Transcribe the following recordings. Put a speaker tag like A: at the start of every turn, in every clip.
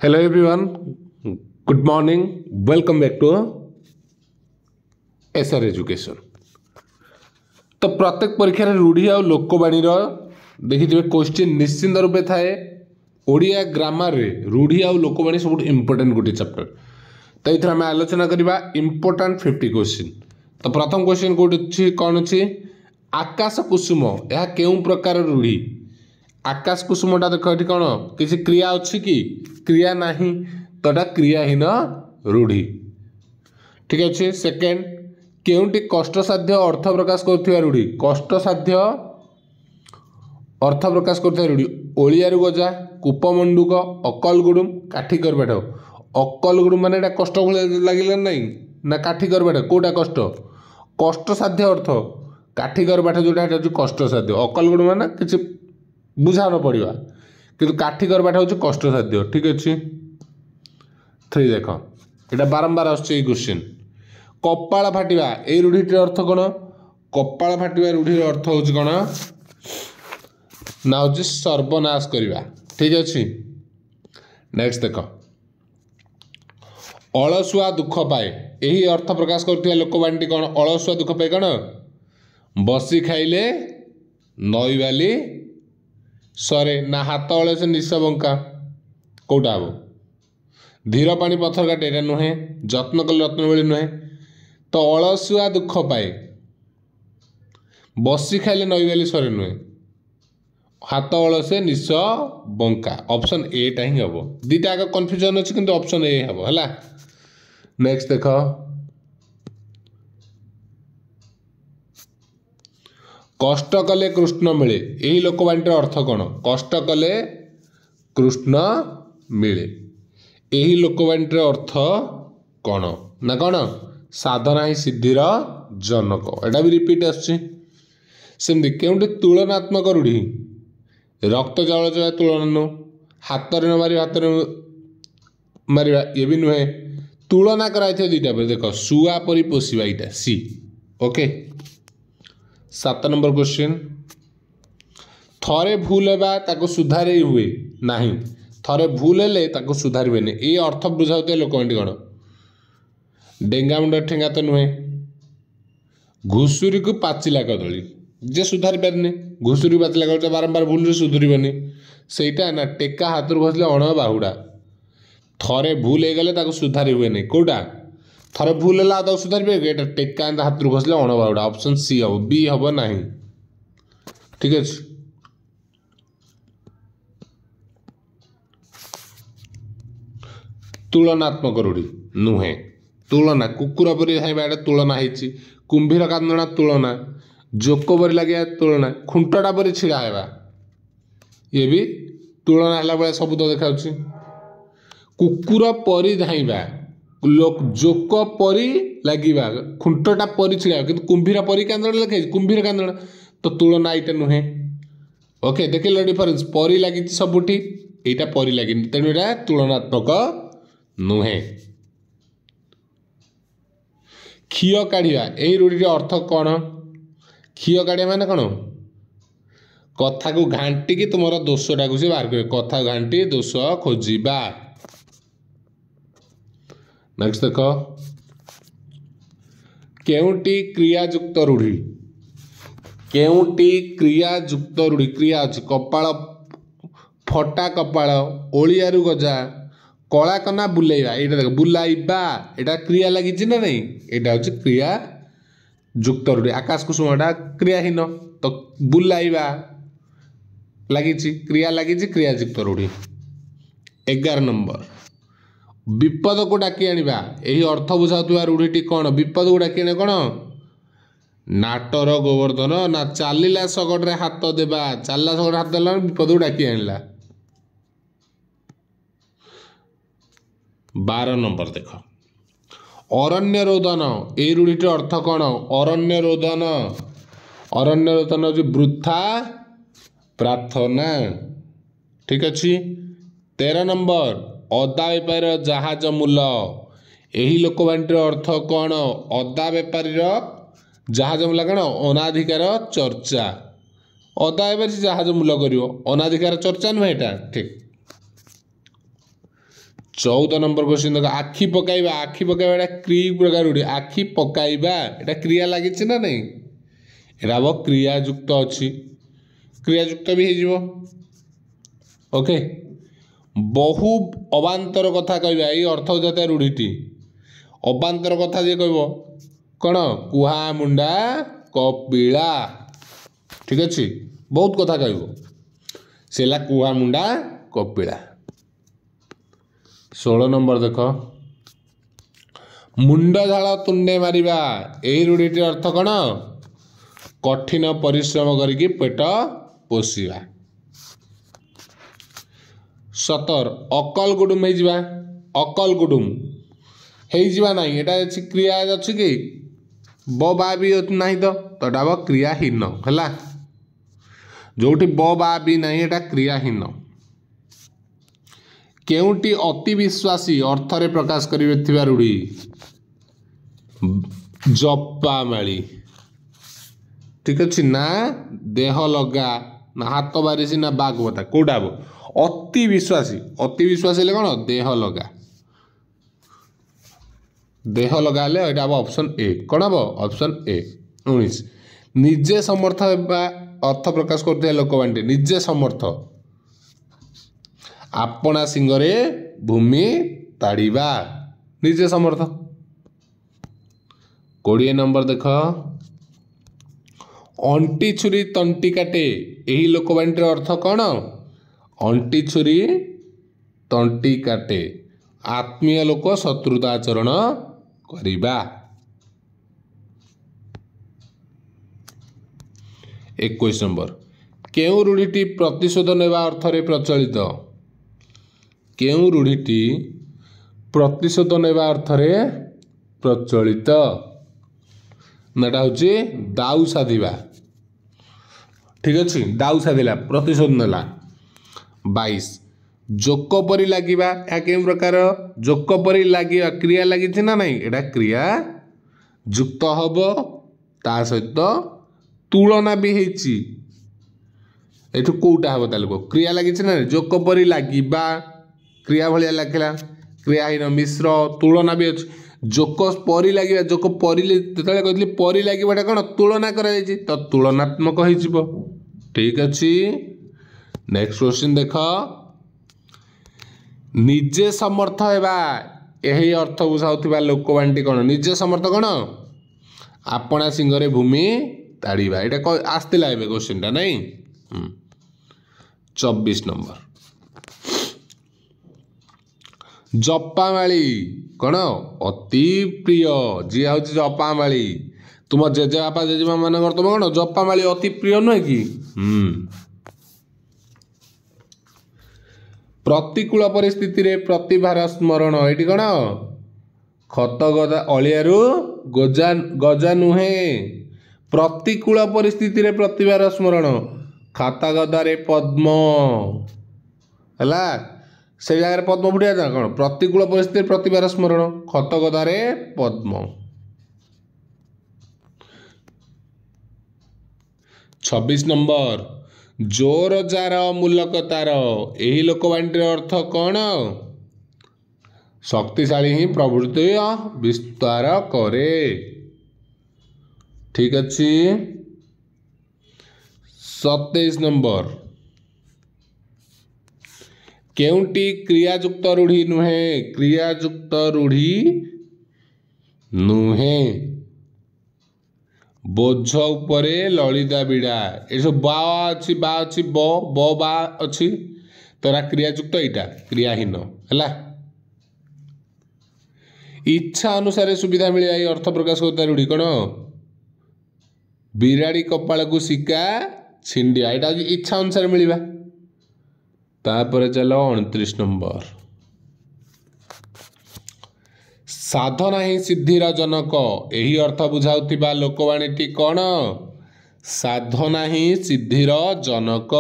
A: Hello everyone, good morning, welcome back to SR Education। तो प्रत्येक परीक्षा रूढ़ी आ लोकवाणी देखिए क्वेश्चन निश्चिंत रूपे थाए ओडिया ग्रामर रे रूढ़ी आ लोकवाणी सब इम्पोर्टेंट गोटे चैप्टर। तो ये आम आलोचना करवा इम्पोर्टेंट 50 क्वेश्चन। तो प्रथम क्वेश्चन कौन कौन अच्छी आकाश कुसुम यह क्यों प्रकार रूढ़ी। आकाश कुसुमटा देख ये कौन किसी क्रिया अच्छी कि क्रिया नहीं तो क्रियाहीन रूढ़ी। ठीक अच्छे। सेकेंड केउंटी कष्टसाध्य अर्थ प्रकाश कर रूढ़ी कष्टसाध्य अर्थ प्रकाश कर रूढ़ी ओलियारू गजा कूपमंडूक अकलगुड़ुम काठिकर बाढ़। अकलगुड़ुम माने एटा कष्ट लगे ना काठिकर बाढ़ कौटा कष्ट कष्टसाध्य अर्थ काठिकर बाढ़ जोटा कष्टसाध्य अकलगुड़ुम माने किसी बुझा न पड़ा कि काठिकर बाढ़ हूँ कष्टसाध्य। ठीक अच्छे। 3 देख ये बारंबार आसुच्छे क्वेश्चन कपाल फाटिबा ए रूढ़ी अर्थ कौन कपाल फाटिबा रूढ़ी अर्थ हूँ कौन ना हूँ सर्वनाश करवा। ठीक अच्छे। नेक्स्ट देख अलसुआ दुख पाए यही अर्थ प्रकाश कर लोकवाणी कौन अलसुआ दुख पाए कौन बसी खाइले नई बाली सरे ना हाथ अले से निश बंका कौटा हम धीर पानी पथर काटे यहाँ नुहे जत्न कले रत्न मिली नुहे। तो अलसुआ दुख पाए बसी खाइले नई बाली सरे नुहे हाथ अल से निश बंका ऑप्शन एटा ही हम दीटा आगे कन्फ्यूजन अच्छी किंतु ऑप्शन ए हम है। नेक्स्ट देख कष्ट कले कृष्ण मिले यही लोकवाणी अर्थ कौन कष्ट कले कृष्ण मिले यही लोकवाणी अर्थ कौन ना कौन साधना ही सिद्धिर जनक एटा भी रिपीट आसमती केउंटे तुलनात्मक रूढ़ी रक्त जल जया तुलना नु हाथ न मार हाथ मारा ये भी नुहे तुलना कराई दुईटा देख शुआ परी पोषा यहाँ सी। ओके 7 नंबर क्वेश्चन थरे भूल है सुधारे हुए नहीं थरे भूल हेले सुधारे ये अर्थ बुझाते लोकवाणी कौन डेंगा मुंड ठेंगा तो नुहे घुषुरी को पाचिला कदली जे सुधारी पारे घुषुरी पाचिला कदली बारंबार भूल सुधरबनी सेटा ना टेका हाथ घसले अण बाहुड़ा थरे भूल हो गले सुधारी हुए नहीं कौटा थरे भूल है सुधार पे टेका हाथ घसले अण बाहुड़ा ऑप्शन सी हम बी हम ना। ठीक है। तुलनात्मक रूढ़ी नुहे तुलना कुकुर परी खाइबा तुलना है कुंभीर कांदना तुलना जोक परी लगे तुलना खुंटटा परी छिड़ा है ये भी तुलना है सब तो देखा कुकुर परी धाइबा लोक जोक परी लगे खुंटटा परी छिड़ा कि कुंभीर परी कांदना लिखे कुंभीर कांदना तो तुलना यहाँ नुहे। ओके देखिए डिफरेन्स परी लगी सबुठी यहाँ परी लगे तेणु यहाँ तुलनात्मक नुहे। क्षीय काढ़ा यही रूढ़ी अर्थ कौन क्षीय काढ़ा माने कौन कथा को घांटिकी तुम दोषटा को सी बाहर कर कथा घांटी दोष खोजा। नेक्स्ट देख केउंटी क्रियायुक्त रूढ़ी केउंटी क्रियायुक्त रूढ़ी क्रिया अच्छी कपाल फटा कपाल ओलियारू गजा कला कना बुलेवा ये देख बुलाइबा यहाँ क्रिया लगी ना नहीं यहाँ हूँ क्रिया युक्त रूढ़ी आकाश कुसुमटा क्रियाहीन तो बुलाइबा लगी क्रिया लगी क्रियायुक्त रूढ़ी। 11 नंबर विपद को डाकी आनिबा यही अर्थ बुझाऊा रूढ़ी कौन विपद को डाकी आने कौन नाटर गोवर्धन ना चलला शगड़े हाथ देवा चलला शगड़ हाथ देला विपद को डाकी आनला। 12 नंबर देख अरण्य रोदन ये रूढ़ी अर्थ कौन अरण्य रोदन हूँ वृथा प्रार्थना। ठीक अच्छे। 13 नंबर अदा बेपारी जहाज मूल यही लोकवाणी अर्थ कौन अदा बेपारी जहाज मूल कौन अनाधिकार चर्चा अदा बेपारी जहाज मूल कर अनाधिकार चर्चा नुहे यहाँ। ठीक 14 नंबर क्वेश्चन देख आखि पकाइबा एटा क्रिया प्रकार रूढ़ी आखि पकाइबा एटा क्रिया लगी ना नहीं एटा हम क्रियायुक्त अच्छी क्रियायुक्त भी हो ओके बहु अबांतर कथा कहवा ये अर्थ जाता रूढ़ीटी अबांतर कथा जे कह कौन कुहा मुंडा कपिला ठीक अच्छे बहुत कथा कह सेला कुहा मुंडा कपिला 16 नंबर देख मुंड झाल तुंडे मारिबा यही रूढ़ीटी अर्थ कौन कठिन परिश्रम करके पेट पोषिबा 17 अकल गुडुम हो अकल गुडुम हो ना एटा क्रिया अच्छी कि ब बा भी ना तो हम क्रियाहीन है जोटी ब बा भी ना एटा क्रियाहीन केउटी अति विश्वासी अर्थरे प्रकाश करिवे रूढ़ी जपामाली ठीक अच्छे ना देह लगा ना हाथ बारिश ना बागवता कौटा हम अति विश्वासी ले कौन देह लगा ले एटा हम ऑप्शन ए कौन हम ऑप्शन ए 19 निजे समर्थ अर्थ प्रकाश करते लोक बांटे निजे समर्थ आपना सिंगरे भूमि ताड़ीबा निजे समर्थ 20 नंबर देख अंटी छुरी तंटी काटे यही लोकवाणी अर्थ कौन अंटी छुरी तंटी काटे आत्मीय लोक शत्रुता आचरण करिबा 21 नंबर केउ रूढ़ीटी प्रतिशोध नेवा अर्थरे प्रचलित केउ रूढ़ीटी प्रतिशोध नेवा अर्थरे प्रचलित नाटा हूँ दाऊ साधिबा ठीक अच्छे दाऊ साधिला प्रतिशोध नेला 22 जोक परी लागिबा या केउ प्रकार जोक परी लागिबा क्रिया लगी ना नहीं एटा क्रिया युक्त हब ता सहित तुलना भी होती एठू कौटा हम ताले क्रिया लगी ना जोक परी लागिबा क्रिया भलिया लगिला क्रियाहीन मिश्र तुलना भी अच्छी जोक परी लगे जोक परी जो कहती परी लगे कौन तुलना कर तो तुलनात्मक हो ठीक अच्छे नेक्स्ट क्वेश्चन देख निजे समर्थ हेबा यही अर्थ बुझाऊा लोकवाणी कौन निजे समर्थ कौन आपना सिंगरे भूमि ताड़ीबा यहाँ आसला क्वेश्चन टा नहीं 24 नंबर जपामाली कौन अति प्रिय जी हूँ जपामाली तुम जेजेबापा जेजेमा मान तुम कौन जपामाली अति प्रिय नुहे कि प्रतिकूल परिस्थिति रे प्रतिभार स्मरण ये कौन खत गदा अलियारू गजा नुहे प्रतिकूल परिस्थिति रे प्रतिभार स्मरण खाता गदारे पद्म है से जगह पद्म फुटिया था कौन प्रतिकूल परिस्थिति प्रतिभार स्मरण खत गदारे पद्म 26 नंबर जोर जार मूलक तार यही लोकवाणी अर्थ कौन शक्तिशाली ही प्रवृत्ति विस्तार करे ठीक अच्छे 27 नंबर केउटी क्रियायुक्त रूढ़ी नुहे क्रियायुक्त रूढ़ी नुहे बोझ उपरे ललिता बिड़ा ये सब बा अच्छी ब बा अच्छी तोरा क्रियायुक्त यहाँ क्रियाहीन है इच्छा अनुसार सुविधा मिले ये अर्थ प्रकाश करता रूढ़ी कौन बिराड़ी कपाल को शिका छिंडिया यहाँ इच्छा अनुसार मिलवा तापर चलो 29 नंबर साधना ही सिद्धिर जनक यही अर्थ बुझाऊा लोकवाणी कौन साधना ही सिद्धिर जनक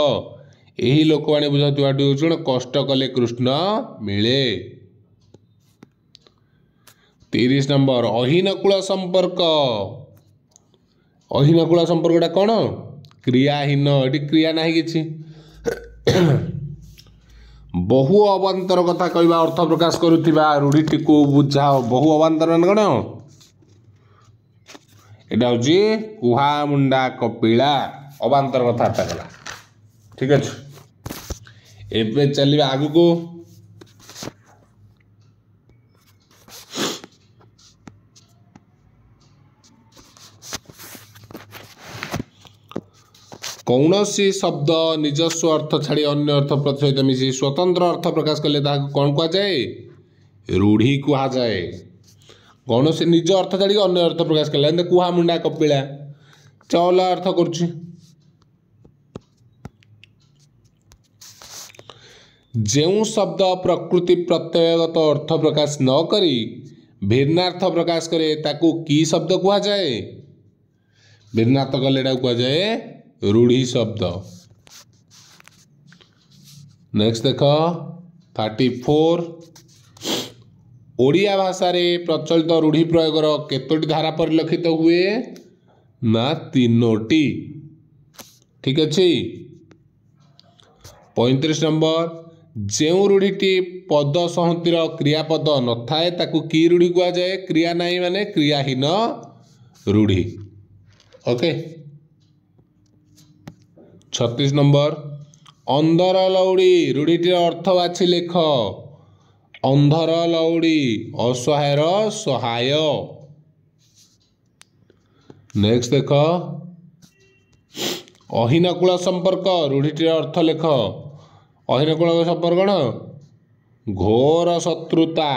A: यही लोकवाणी बुझाऊा कष्ट कले कृष्ण मिले 30 नंबर अहीनकूल संपर्क अहीनकूल संपर्कटा कौन क्रियाहीन ये क्रिया ना कि बहु अवान्तर कथा कहवा अर्थ प्रकाश करुवा रूढ़ी को बुझाओ। बहु अवान्तर मान कौन एटा हूँ कुहा मुंडा कपिला अवान्तर कथा गला। ठीक अच्छे एवं चलिए आगु को। कौनसी शब्द निजस्व अर्थ छाड़ी अन्य अर्थ सहित मिसी स्वतंत्र अर्थ प्रकाश कले कौन कह जाए रूढ़ी कह जाए। कौन से निज अर्थ छाड़ी अन्य अर्थ प्रकाश कले कुहा मुंडा कपिला चला अर्थ करुच्ची। जो शब्द प्रकृति प्रत्ययगत अर्थ प्रकाश न करी भिन्नार्थ प्रकाश करे ताकू की शब्द कह जाए भिन्नार्थ कले कह जाए रूढ़ी शब्द। नेक्स्ट देख 34 ओडिया भाषा रे प्रचलित रूढ़ी प्रयोगर केतोटी धारा परिलक्षित हुए ना 3टी। ठीक अच्छे 35 नंबर जो रूढ़ीटी पद संहतिर क्रियापद न थाए ताकू की रूढ़ी कह जाए क्रिया नहीं माने क्रियाहीन रूढ़ी। ओके 36 नंबर अंधर लौड़ी रूढ़ीटीर अर्थ बाछि लेख। अंधर लौड़ी असहायर सहाय। नेक्स्ट देख अहिनकूल संपर्क रूढ़ीटीर अर्थ लेख। अहिनकूल संपर्क कौन घोर शत्रुता।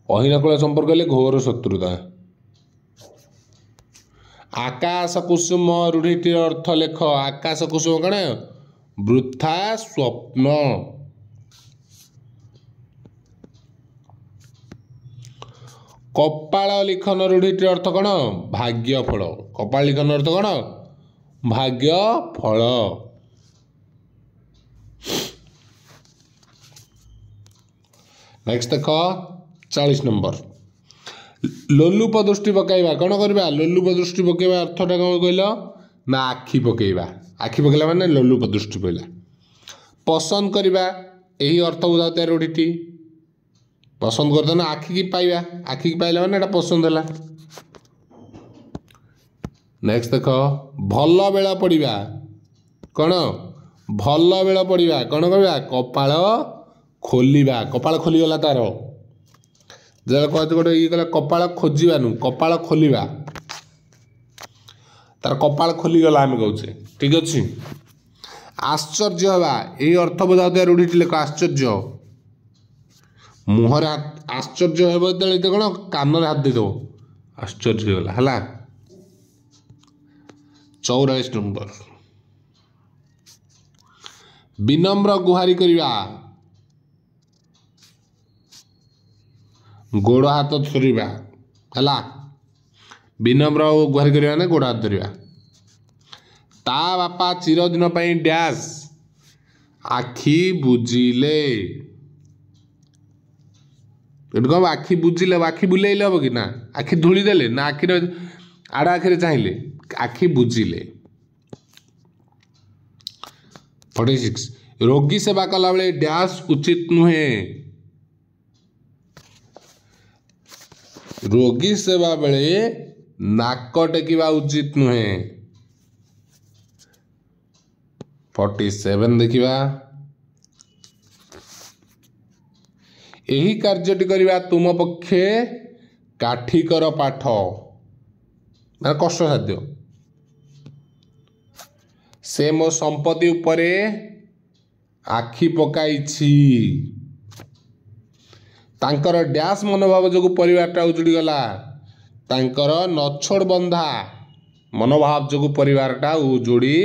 A: अहिनकूल संपर्क हेले घोर शत्रुता। आकाश कुसुम रूढ़ीटीर अर्थ लेख। आकाश कुसुम कौन वृथा स्वप्न। कपाल लिखन रूढ़ीटीर अर्थ कौन भाग्य फल। कपाल लिखन अर्थ कौन भाग्य फल। नेक्स्ट देख 40 नंबर लोलुप दृष्टि पकाइबा कौन करवा लोलुप दृष्टि पकाइबा अर्थटा कौन कहल ना आखि पकाइबा। आखि पकाइला माने लोलुप दृष्टि पइला। पसंद करवा यही अर्थ बुझाता रूढ़ीटी। पसंद करते ना आखि की पाइबा आखि की पाइला माने एटा पसंद है। नेक्स्ट देख भल बेला पड़िबा कौन भल बेला पड़िबा कौन करवा कपाल खोलिबा। कपाल खोलीगला तार जब कहते गोटे ये कहला कपाल खोजानु कपाल खोलिबा तार कपाल खोलीगला आम कहे। ठीक अच्छे आश्चर्य हवा यही अर्थ बुझाता रूढ़ीटी लेख। आश्चर्य मुहर आश्चर्य हो कौन कान हाथ देदेव आश्चर्य गला है। 44 नंबर विनम्र गुहारी करवा गोड़ हाथ धरवा है। विनम्र गुहारी करवा ना गोड़ हाथ धरवा। ता बापा चिरदिन पाई डैश आखि बुझिले। कह आखि बुझिले आखि बुलेइले हम कि ना आखि धूली देले ना आखि आड़ आखिरे चाहिए आखि बुझिले। 46 रोगी सेवा कला बेले डैश उचित नुहे। रोगी सेवा बेले नाक टेकिबा उचित नुहे। 47 देखिबा यही कार्यटी करवा तुम पक्षे काठिकर पाठ ना कष्ट साध्य। से मो संपत्ति उपरे आखि पकाइछि। तांकर डैश मनोभाव जो परिवारटा उजुड़ी गला। तांकर नछोड़ बंधा मनोभाव जो परिवारटा उजुड़ी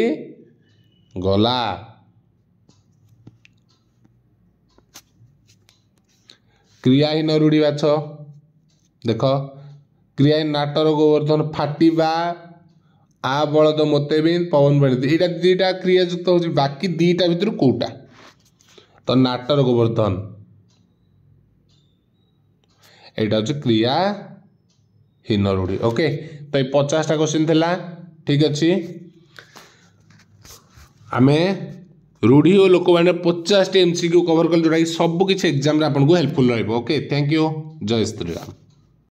A: गला। क्रियाहीन रूढ़ी बाछ देख क्रियाहीन नाटर गोवर्धन फाटिबा आ बलद मते भी पवन पाणी यहाँ दुईटा क्रियायुक्त हो बाकी दुईटा भितर कौटा तो नाटर गोवर्धन यहाँ हूँ क्रियाहीन रूढ़ी। ओके तो ये 50टा क्वेश्चन थिला। ठीक अच्छे आमे रूढ़ी और लोकवाणी 50 MCQ कवर कल जोटा सबकि एग्जाम आपको हेल्पफुल रहा। Okay thank you. जय श्रीराम।